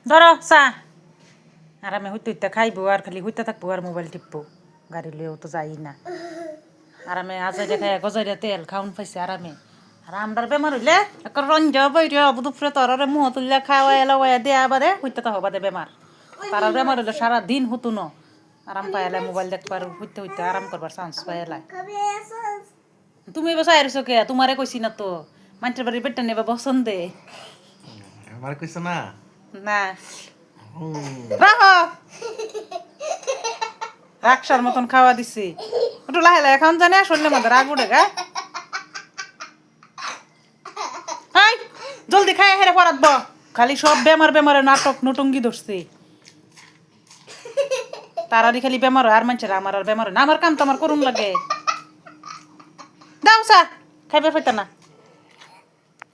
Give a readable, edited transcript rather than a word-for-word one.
ধরো চা আরামে হইতে খাইবো আর খালি হইতে থাকবো আর মোবাইল টিপবো গাড়ি লইও তো যাই না আরামে আজাইরা খাই গজাইরা তেল খাউন পাইছে আরামে আর আমরার বেমার হইলে এক রঞ্জ বইরে দুপুরে তররে মুহ তুললে খাওয়াই লাওয়াই দেয়া বাদে হইতে তো হবাদে বেমার তারার বেমার হইলে সারা দিন হতো ন আরাম পাইলে মোবাইল দেখবার হইতে হইতে আরাম করবার চান্স পাইলে তুমি বসে আইরছো কে তোমারে কইছি না তো মানুষের বাড়ি বেটা নেবা পছন্দে আমার কইছ না না রাখো রাক্ষার মতন খাওয়া দিছি একটু লাহে লাহে খাওন জানে শরীরের মধ্যে রাগ উঠে গা হাই জলদি খাই হেরে পড়াতব খালি সব বেমারে নাটক নটঙ্গি ধরছে তারারই খালি বেমার হয় আর মানুষের আমার আর বেমার হয় না আমার কাম তো আমার করুন লাগে দাও চা খাইবার পাইতা না